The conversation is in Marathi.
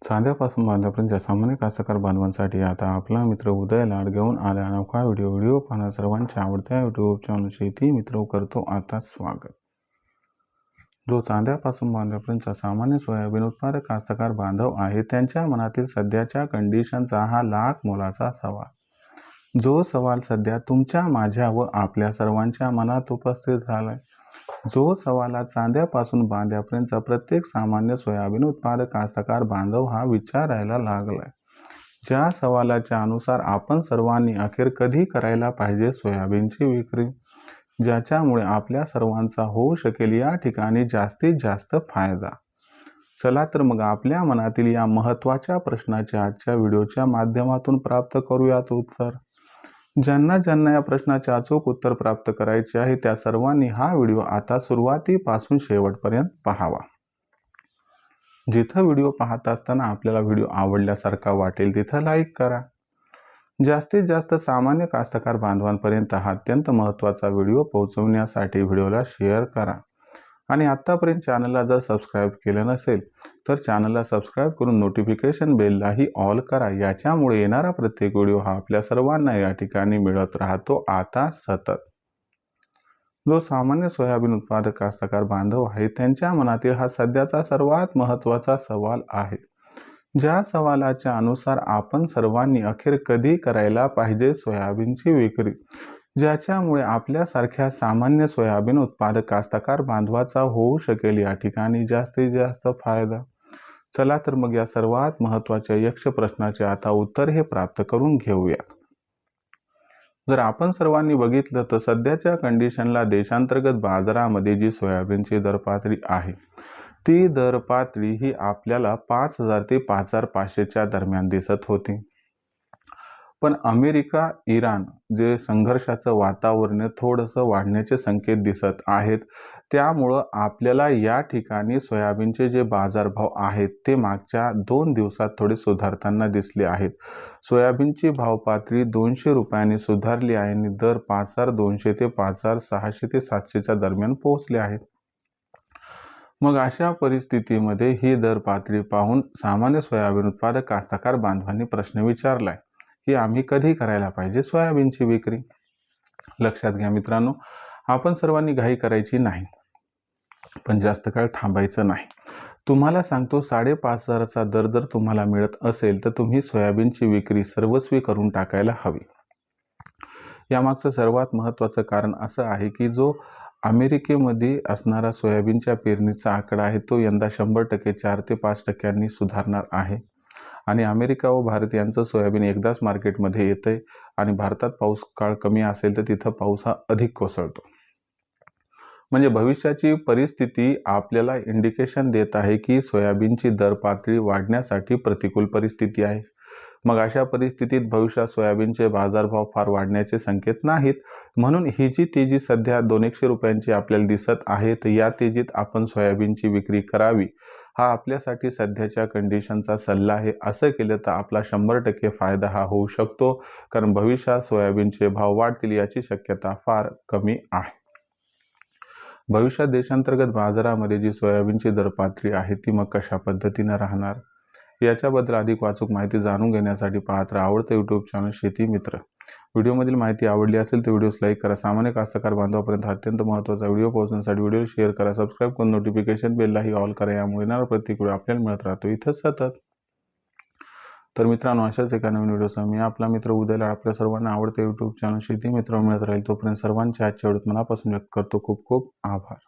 चांद्यापासून बांध्यापर्यंत सामान्य कास्तकार बांधवांसाठी आता आपला मित्र उदय लाड घेऊन आला अनोखा व्हिडिओ पाहणं सर्वांच्या आवडत्या यूट्यूब चॅनल शेती मित्र करतो आता स्वागत। जो चांद्यापासून बांध्यापर्यंत सामान्य सोयाबीन उत्पादक कास्तकार बांधव आहे त्यांच्या मनातील सध्याच्या कंडिशनचा हा लाख मोलाचा सवाल। जो सवाल सध्या तुमच्या माझ्या व आपल्या सर्वांच्या मनात उपस्थित झालाय। जो सवालात चांद्यापासून बांध्यापर्यंत प्रत्येक सामान्य सोयाबीन उत्पादक कास्तकार बांधव हा विचारायला लागलाय। ज्या सवालाच्या अनुसार आपण सर्वांनी अखेर कधी करायला पाहिजे सोयाबीनची विक्री, ज्याच्यामुळे आपल्या सर्वांचा होऊ शकेल या ठिकाणी जास्तीत जास्त फायदा। चला तर मग आपल्या मनातील या महत्त्वाच्या प्रश्नाचे आजच्या व्हिडिओच्या माध्यमातून प्राप्त करूयात उत्तर। ज्यांना ज्यांना या प्रश्नाचे अचूक उत्तर प्राप्त करायचे आहे त्या सर्वांनी हा व्हिडिओ आता सुरुवातीपासून शेवटपर्यंत पाहावा। जिथं व्हिडिओ पाहत असताना आपल्याला व्हिडिओ आवडल्यासारखा वाटेल तिथं लाईक करा। जास्तीत जास्त सामान्य कास्तकार बांधवांपर्यंत हा अत्यंत महत्त्वाचा व्हिडिओ पोहोचवण्यासाठी व्हिडिओला शेअर करा आणि आतापर्यंत चॅनलला जर सबस्क्राईब केलं नसेल तर चॅनलला सबस्क्राईब करून नोटिफिकेशन बेललाही ऑल करा। याच्यामुळे येणारा प्रत्येक व्हिडिओ हा आपल्या सर्वांना या ठिकाणी मिळत राहतो आता सतत। जो सामान्य सोयाबीन उत्पादक कास्तकार बांधव आहे त्यांच्या मनातील हा सध्याचा सर्वात महत्त्वाचा सवाल आहे। ज्या सवालाच्या अनुसार आपण सर्वांनी अखेर कधी करायला पाहिजे सोयाबीनची विक्री, ज्याच्यामुळे आपल्यासारख्या सामान्य सोयाबीन उत्पादक कास्तकार बांधवाचा होऊ शकेल या ठिकाणी जास्तीत जास्त फायदा। चला तर मग या सर्वात महत्त्वाच्या यक्ष प्रश्नाचे आता उत्तर हे प्राप्त करून घेऊयात। जर आपण सर्वांनी बघितलं तर सध्याच्या कंडिशनला देशांतर्गत बाजारामध्ये जी सोयाबीनची दर पातळी आहे ती दर पातळी ही आपल्याला 5,000 ते 5,500च्या दरम्यान दिसत होती। पण अमेरिका इराण जे संघर्षाचं वातावरण थोडंसं वाढण्याचे संकेत दिसत आहेत, त्यामुळं आपल्याला या ठिकाणी सोयाबीनचे जे बाजारभाव आहेत ते मागच्या 2 दिवसात थोडे सुधारताना दिसले आहेत। सोयाबीनची भाव पातळी 200 रुपयांनी सुधारली आहे आणि दर 5,200 ते 5,600 ते 700च्या दरम्यान पोहोचले आहेत। मग अशा परिस्थितीमध्ये ही दर पातळी पाहून सामान्य सोयाबीन उत्पादक कास्तकार बांधवांनी प्रश्न विचारलाय की आम्ही कधी करायला पाहिजे सोयाबीनची विक्री। लक्षात घ्या मित्रांनो, आपण सर्वांनी घाई करायची नाही, पण जास्त काळ थांबायचं नाही। तुम्हाला सांगतो 5,500चा दर जर तुम्हाला मिळत असेल तर तुम्ही सोयाबीनची विक्री सर्वस्वी करून टाकायला हवी। यामागचं सर्वात महत्त्वाचं कारण असं आहे की जो अमेरिकेमध्ये असणारा सोयाबीनच्या पेरणीचा आकडा आहे तो यंदा 100% 4 ते 5% सुधारणार आहे आणि अमेरिका व भारत यांचं सोयाबीन एकदाच मार्केटमध्ये येतंय आणि भारतात पाऊस काळ कमी असेल तर तिथं पाऊस हा अधिक कोसळतो। म्हणजे भविष्याची परिस्थिती आपल्याला इंडिकेशन देत आहे की सोयाबीनची दर पातळी वाढण्यासाठी प्रतिकूल परिस्थिती आहे। मग अशा परिस्थितीत भविष्यात सोयाबीनचे बाजारभाव फार वाढण्याचे संकेत नाहीत, म्हणून ही जी तेजी सध्या 200 रुपयांची आपल्याला दिसत आहे तर या तेजीत आपण सोयाबीनची विक्री करावी हा आपल्यासाठी सध्याच्या कंडिशनचा सल्ला आहे। असं केलं तर आपला 100% फायदा हा होऊ शकतो, कारण भविष्यात सोयाबीनचे भाव वाढतील याची शक्यता फार कमी आहे। भविष्यात देशांतर्गत बाजारामध्ये जी सोयाबीनची दर पातळी आहे ती मग कशा पद्धतीने राहणार याच्याबद्दल अधिक वाचूक माहिती जाणून घेण्यासाठी पाहत राहा आवडतं यूट्यूब चॅनल शेती मित्र। व्हिडिओमधील माहिती आवडली असेल तर व्हिडिओस लाईक करा। सामान्य कास्तकार बांधवापर्यंत अत्यंत महत्त्वाचा व्हिडिओ पोहोचण्यासाठी व्हिडिओ शेअर करा, सबस्क्राईब करून नोटिफिकेशन बेललाही ऑल करा। यामुळे येणारा प्रत्येक व्हिडिओ आपल्याला मिळत राहतो इथं सतत। तर मित्रांनो, अशाच एका नवीन व्हिडिओसह मी आपला मित्र उदय लाड आपल्या सर्वांना आवडतं यूट्यूब चॅनल शेती मित्र मिळत राहील। तोपर्यंत सर्वांच्या आजच्या व्हिडिओत मनापासून व्यक्त करतो खूप खूप आभार।